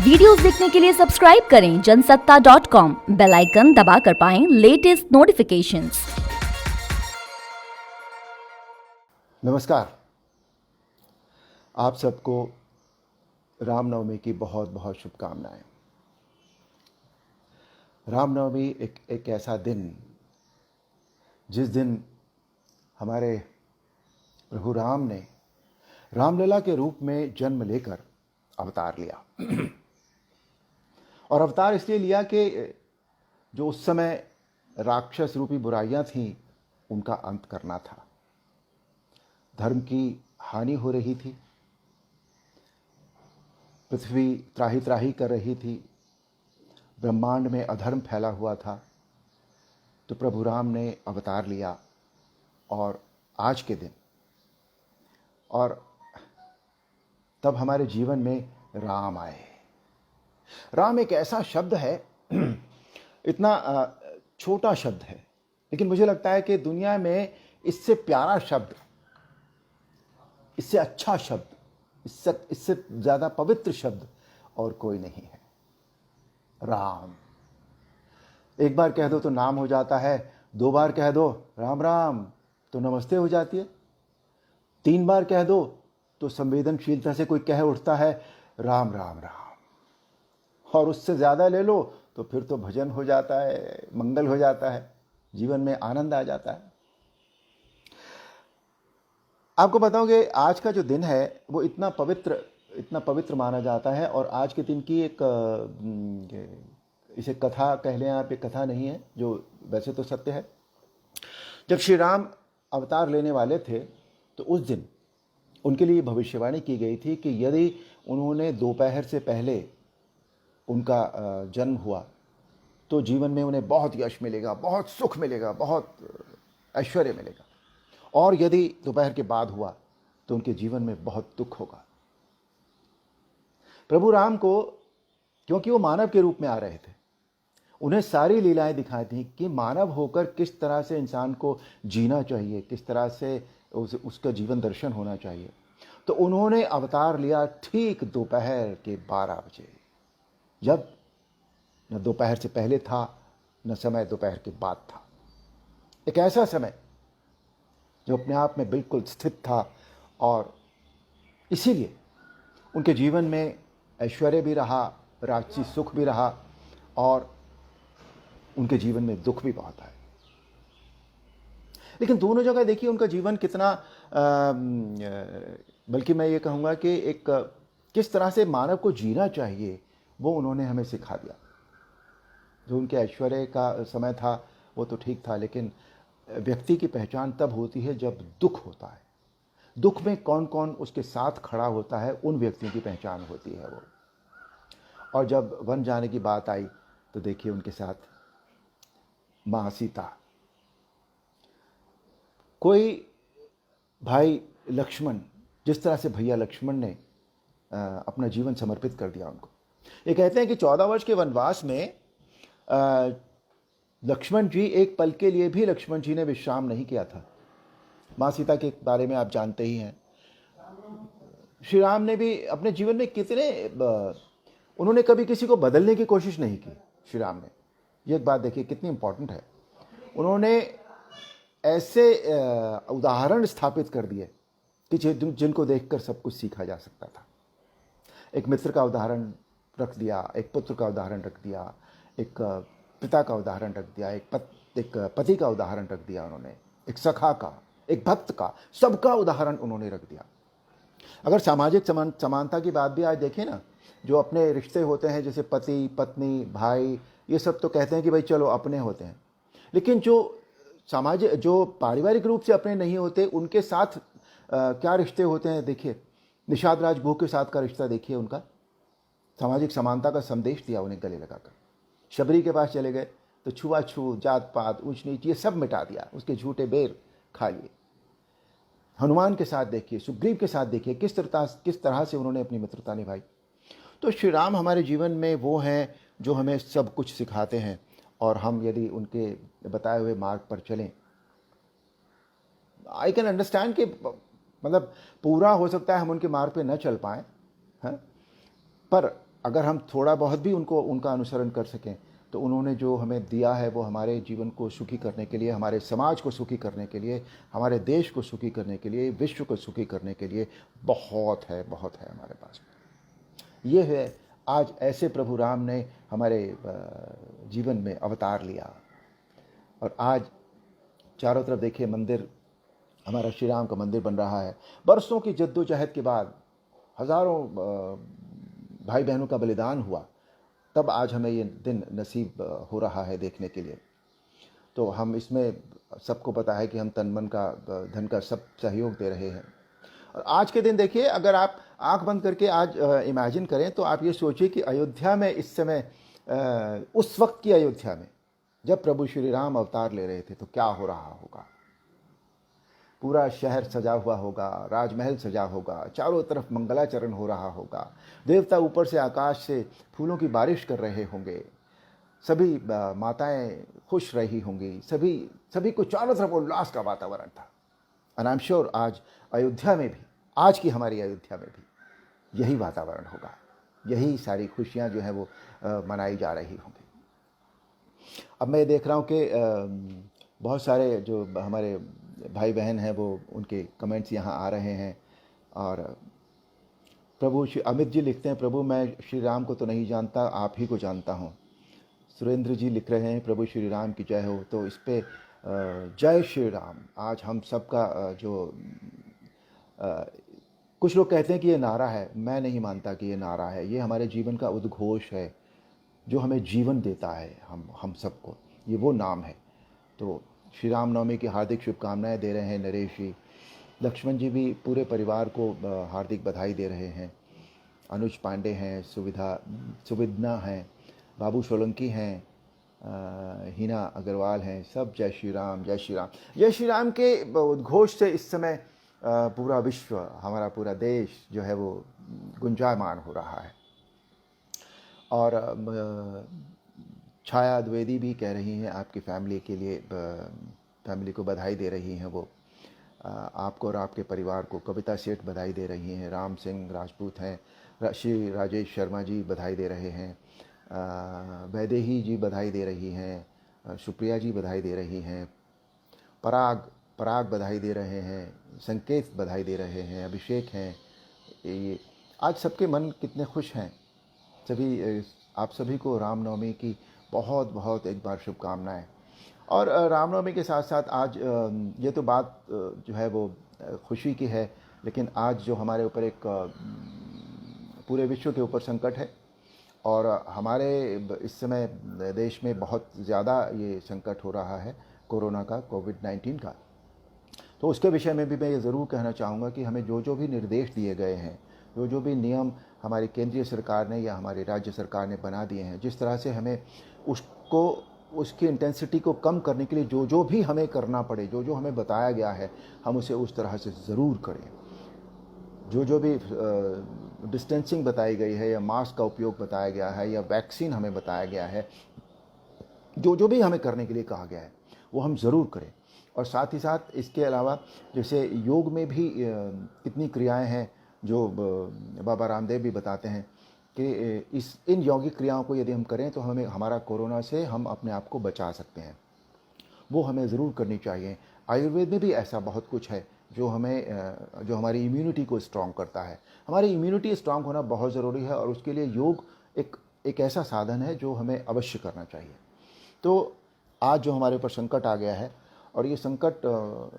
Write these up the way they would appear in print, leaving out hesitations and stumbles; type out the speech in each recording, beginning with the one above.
Videos देखने के लिए सब्सक्राइब करें जनसत्ता.com, बेल आइकन दबाकर पाएं लेटेस्ट नोटिफिकेशंस। नमस्कार, आप सबको रामनवमी की बहुत बहुत शुभकामनाएं। रामनवमी एक ऐसा दिन जिस दिन हमारे प्रभु राम ने रामलला के रूप में जन्म लेकर अवतार लिया। और अवतार इसलिए लिया कि जो उस समय राक्षस रूपी बुराइयां थीं उनका अंत करना था। धर्म की हानि हो रही थी, पृथ्वी त्राही त्राही कर रही थी, ब्रह्मांड में अधर्म फैला हुआ था। तो प्रभु राम ने अवतार लिया और आज के दिन और तब हमारे जीवन में राम आए। राम एक ऐसा शब्द है, इतना छोटा शब्द है, लेकिन मुझे लगता है कि दुनिया में इससे प्यारा शब्द, इससे अच्छा शब्द, इससे ज़्यादा पवित्र शब्द और कोई नहीं है। राम एक बार कह दो तो नाम हो जाता है, दो बार कह दो राम राम तो नमस्ते हो जाती है, तीन बार कह दो तो संवेदनशीलता से कोई कह उठता है राम राम राम, और उससे ज़्यादा ले लो तो फिर तो भजन हो जाता है, मंगल हो जाता है, जीवन में आनंद आ जाता है। आपको बताऊं कि आज का जो दिन है वो इतना पवित्र माना जाता है। और आज के दिन की एक इसे कथा कह लें आप, एक कथा नहीं है, जो वैसे तो सत्य है। जब श्री राम अवतार लेने वाले थे तो उस दिन उनके लिए भविष्यवाणी की गई थी कि यदि उन्होंने दोपहर से पहले उनका जन्म हुआ तो जीवन में उन्हें बहुत यश मिलेगा, बहुत सुख मिलेगा, बहुत ऐश्वर्य मिलेगा, और यदि दोपहर के बाद हुआ तो उनके जीवन में बहुत दुख होगा। प्रभु राम को, क्योंकि वो मानव के रूप में आ रहे थे, उन्हें सारी लीलाएं दिखाई थी कि मानव होकर किस तरह से इंसान को जीना चाहिए, किस तरह से उसका जीवन दर्शन होना चाहिए। तो उन्होंने अवतार लिया ठीक दोपहर के 12 बजे, जब न दोपहर से पहले था न समय दोपहर के बाद था। एक ऐसा समय जो अपने आप में बिल्कुल स्थित था, और इसीलिए उनके जीवन में ऐश्वर्य भी रहा, राजसी सुख भी रहा, और उनके जीवन में दुख भी बहुत आए। लेकिन दोनों जगह देखिए उनका जीवन कितना बल्कि मैं ये कहूँगा कि एक किस तरह से मानव को जीना चाहिए वो उन्होंने हमें सिखा दिया। जो उनके ऐश्वर्य का समय था वो तो ठीक था, लेकिन व्यक्ति की पहचान तब होती है जब दुख होता है। दुख में कौन कौन उसके साथ खड़ा होता है, उन व्यक्तियों की पहचान होती है वो। और जब वन जाने की बात आई तो देखिए उनके साथ माँ सीता, कोई भाई लक्ष्मण, जिस तरह से भैया लक्ष्मण ने अपना जीवन समर्पित कर दिया उनको। ये कहते हैं कि 14 वर्ष के वनवास में लक्ष्मण जी, एक पल के लिए भी लक्ष्मण जी ने विश्राम नहीं किया था। माँ सीता के बारे में आप जानते ही हैं। श्री राम ने भी अपने जीवन में कितने उन्होंने कभी किसी को बदलने की कोशिश नहीं की। श्री राम ने, ये एक बात देखिए कितनी इंपॉर्टेंट है, उन्होंने ऐसे उदाहरण स्थापित कर दिए कि जिनको देखकर सब कुछ सीखा जा सकता था। एक मित्र का उदाहरण रख दिया, एक पुत्र का उदाहरण रख दिया, एक पिता का उदाहरण रख दिया, एक पति का उदाहरण रख दिया उन्होंने, एक सखा का, एक भक्त का, सबका उदाहरण उन्होंने रख दिया। अगर सामाजिक समानता की बात भी आज देखें ना, जो अपने रिश्ते होते हैं जैसे पति पत्नी भाई, ये सब तो कहते हैं कि भाई चलो अपने होते हैं, लेकिन जो पारिवारिक रूप से अपने नहीं होते उनके साथ क्या रिश्ते होते हैं देखिए। निषाद राजगुह के साथ का रिश्ता देखिए, उनका सामाजिक समानता का संदेश दिया उन्हें गले लगाकर। शबरी के पास चले गए तो छुआछूत, जात पात, ऊंच नीच, ये सब मिटा दिया, उसके झूठे बेर खा लिए। हनुमान के साथ देखिए, सुग्रीव के साथ देखिए, किस तरह से उन्होंने अपनी मित्रता निभाई। तो श्री राम हमारे जीवन में वो हैं जो हमें सब कुछ सिखाते हैं, और हम यदि उनके बताए हुए मार्ग पर चलें, आई कैन अंडरस्टैंड कि मतलब पूरा हो सकता है हम उनके मार्ग पे न चल पाएँ, हैं, पर अगर हम थोड़ा बहुत भी उनका अनुसरण कर सकें तो उन्होंने जो हमें दिया है वो हमारे जीवन को सुखी करने के लिए, हमारे समाज को सुखी करने के लिए, हमारे देश को सुखी करने के लिए, विश्व को सुखी करने के लिए बहुत है हमारे पास। ये है, आज ऐसे प्रभु राम ने हमारे जीवन में अवतार लिया और आज चारों तरफ देखिए मंदिर, हमारा श्री राम का मंदिर बन रहा है। बरसों की जद्दोजहद के बाद, हजारों भाई बहनों का बलिदान हुआ, तब आज हमें ये दिन नसीब हो रहा है देखने के लिए। तो हम इसमें, सबको पता है कि हम तन मन का धन का सब सहयोग दे रहे हैं। और आज के दिन देखिए, अगर आप आंख बंद करके आज इमेजिन करें तो आप ये सोचिए कि अयोध्या में इस समय, उस वक्त की अयोध्या में जब प्रभु श्री राम अवतार ले रहे थे तो क्या हो रहा होगा। पूरा शहर सजा हुआ होगा, राजमहल सजा होगा, चारों तरफ मंगलाचरण हो रहा होगा, देवता ऊपर से आकाश से फूलों की बारिश कर रहे होंगे, सभी माताएं खुश रही होंगी, सभी को चारों तरफ उल्लास का वातावरण था। एंड आई एम श्योर आज अयोध्या में भी, आज की हमारी अयोध्या में भी यही वातावरण होगा, यही सारी खुशियां जो हैं वो मनाई जा रही होंगी। अब मैं देख रहा हूँ कि बहुत सारे जो हमारे भाई बहन हैं वो, उनके कमेंट्स यहाँ आ रहे हैं। और प्रभु श्री अमित जी लिखते हैं, प्रभु मैं श्री राम को तो नहीं जानता, आप ही को जानता हूँ। सुरेंद्र जी लिख रहे हैं, प्रभु श्री राम की जय हो। तो इस पे जय श्री राम आज हम सबका जो कुछ लोग कहते हैं कि ये नारा है, मैं नहीं मानता कि ये नारा है। ये हमारे जीवन का उद्घोष है जो हमें जीवन देता है, हम सबको, ये वो नाम है। तो श्री राम नवमी की हार्दिक शुभकामनाएं दे रहे हैं नरेश जी। लक्ष्मण जी भी पूरे परिवार को हार्दिक बधाई दे रहे हैं। अनुज पांडे हैं, सुविधना हैं, बाबू सोलंकी हैं, हिना अग्रवाल हैं, सब जय श्री राम जय श्री राम। जय श्री राम के उद्घोष से इस समय पूरा विश्व, हमारा पूरा देश जो है वो गुंजायमान हो रहा है। और छाया द्विवेदी भी कह रही हैं आपकी फैमिली के लिए, फैमिली को बधाई दे रही हैं वो, आपको और आपके परिवार को। कविता सेठ बधाई दे रही हैं, राम सिंह राजपूत हैं, श्री राजेश शर्मा जी बधाई दे रहे हैं, वैदेही जी बधाई दे रही हैं, सुप्रिया जी बधाई दे रही हैं, पराग बधाई दे रहे हैं, संकेत बधाई दे रहे हैं, अभिषेक हैं। ये आज सबके मन कितने खुश हैं। आप सभी को रामनवमी की बहुत बहुत एक बार शुभकामनाएं। और रामनवमी के साथ साथ आज ये तो बात जो है वो खुशी की है, लेकिन आज जो हमारे ऊपर एक पूरे विश्व के ऊपर संकट है और हमारे इस समय देश में बहुत ज़्यादा ये संकट हो रहा है कोरोना का, कोविड-19 का। तो उसके विषय में भी मैं ये ज़रूर कहना चाहूँगा कि हमें जो भी निर्देश दिए गए हैं, जो भी नियम हमारी केंद्रीय सरकार ने या हमारी राज्य सरकार ने बना दिए हैं, जिस तरह से हमें उसकी इंटेंसिटी को कम करने के लिए जो भी हमें करना पड़े, जो हमें बताया गया है, हम उसे उस तरह से ज़रूर करें। जो भी डिस्टेंसिंग बताई गई है या मास्क का उपयोग बताया गया है या वैक्सीन हमें बताया गया है, जो भी हमें करने के लिए कहा गया है वो हम ज़रूर करें। और साथ ही साथ इसके अलावा जैसे योग में भी कितनी क्रियाएं हैं जो बाबा रामदेव भी बताते हैं कि इन यौगिक क्रियाओं को यदि हम करें तो हमारा कोरोना से हम अपने आप को बचा सकते हैं, वो हमें ज़रूर करनी चाहिए। आयुर्वेद में भी ऐसा बहुत कुछ है जो हमारी इम्यूनिटी को स्ट्रॉन्ग करता है। हमारी इम्यूनिटी स्ट्रॉन्ग होना बहुत ज़रूरी है और उसके लिए योग एक ऐसा साधन है जो हमें अवश्य करना चाहिए। तो आज जो हमारे ऊपर संकट आ गया है और ये संकट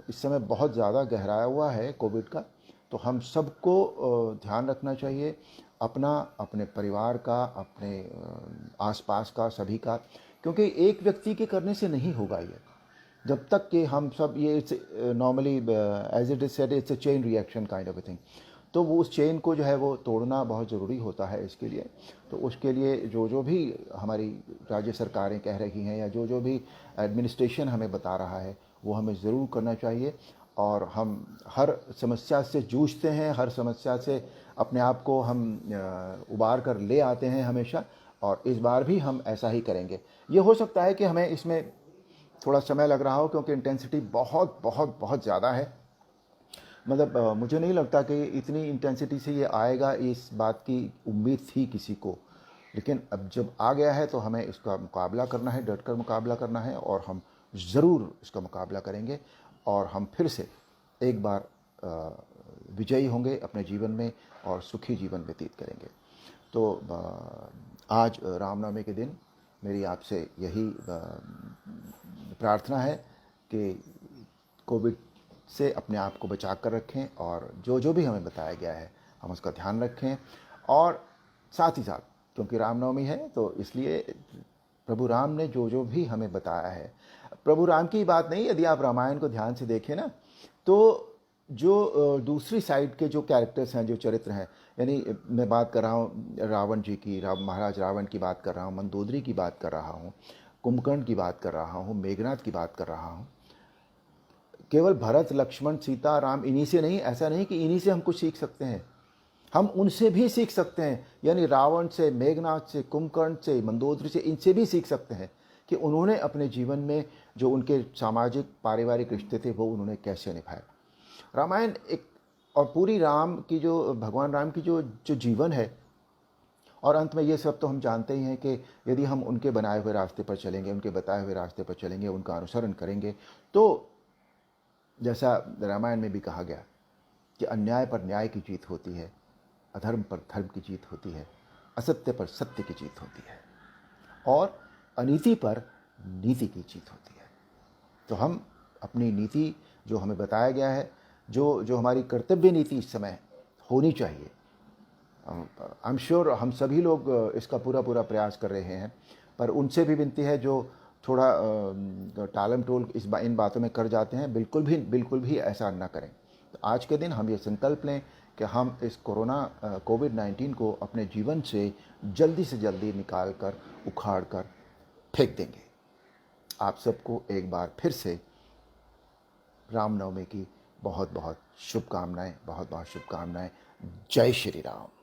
इस समय बहुत ज़्यादा गहराया हुआ है कोविड का, तो हम सबको ध्यान रखना चाहिए, अपने परिवार का, अपने आसपास का, सभी का, क्योंकि एक व्यक्ति के करने से नहीं होगा ये। जब तक कि हम सब ये normally as it is said it's a chain reaction kind of a thing, तो वो उस चेन को जो है वो तोड़ना बहुत ज़रूरी होता है इसके लिए। तो उसके लिए जो भी हमारी राज्य सरकारें कह रही हैं या जो भी एडमिनिस्ट्रेशन हमें बता रहा है वो हमें ज़रूर करना चाहिए। और हम हर समस्या से जूझते हैं, हर समस्या से अपने आप को हम उबार कर ले आते हैं हमेशा, और इस बार भी हम ऐसा ही करेंगे। ये हो सकता है कि हमें इसमें थोड़ा समय लग रहा हो क्योंकि इंटेंसिटी बहुत बहुत बहुत ज़्यादा है। मतलब मुझे नहीं लगता कि इतनी इंटेंसिटी से ये आएगा, इस बात की उम्मीद थी किसी को, लेकिन अब जब आ गया है तो हमें इसका मुकाबला करना है, डट कर मुकाबला करना है, और हम ज़रूर इसका मुकाबला करेंगे और हम फिर से एक बार विजयी होंगे अपने जीवन में और सुखी जीवन व्यतीत करेंगे। तो आज रामनवमी के दिन मेरी आपसे यही प्रार्थना है कि कोविड से अपने आप को बचा कर रखें और जो भी हमें बताया गया है हम उसका ध्यान रखें। और साथ ही साथ क्योंकि रामनवमी है तो इसलिए प्रभु राम ने जो भी हमें बताया है, प्रभु राम की बात नहीं, यदि आप रामायण को ध्यान से देखें ना तो जो दूसरी साइड के जो कैरेक्टर्स हैं, जो चरित्र हैं, यानी मैं बात कर रहा हूँ रावण जी की, महाराज रावण की बात कर रहा हूँ, मंदोदरी की बात कर रहा हूँ, कुंभकर्ण की बात कर रहा हूँ, मेघनाथ की बात कर रहा हूँ। केवल भरत, लक्ष्मण, सीता, राम इन्हीं से नहीं, ऐसा नहीं कि इन्हीं से हम कुछ सीख सकते हैं, हम उनसे भी सीख सकते हैं। यानी रावण से, मेघनाथ से, कुंभकर्ण से, मंदोदरी से, इनसे भी सीख सकते हैं कि उन्होंने अपने जीवन में जो उनके सामाजिक पारिवारिक रिश्ते थे वो उन्होंने कैसे निभाए। रामायण एक और पूरी राम की जो भगवान राम की जो जीवन है, और अंत में ये सब तो हम जानते ही हैं कि यदि हम उनके बनाए हुए रास्ते पर चलेंगे, उनके बताए हुए रास्ते पर चलेंगे, उनका अनुसरण करेंगे, तो जैसा रामायण में भी कहा गया कि अन्याय पर न्याय की जीत होती है, अधर्म पर धर्म की जीत होती है, असत्य पर सत्य की जीत होती है, और अनीति पर नीति की जीत होती है। तो हम अपनी नीति जो हमें बताया गया है, जो हमारी कर्तव्य नीति इस समय होनी चाहिए, आई एम श्योर हम सभी लोग इसका पूरा प्रयास कर रहे हैं, पर उनसे भी विनती है जो थोड़ा टालम टोल इन बातों में कर जाते हैं, बिल्कुल भी ऐसा ना करें। तो आज के दिन हम ये संकल्प लें कि हम इस कोविड-19 को अपने जीवन से जल्दी से जल्दी निकाल कर, उखाड़ कर फेंक देंगे। आप सबको एक बार फिर से रामनवमी की बहुत बहुत शुभकामनाएं। जय श्री राम।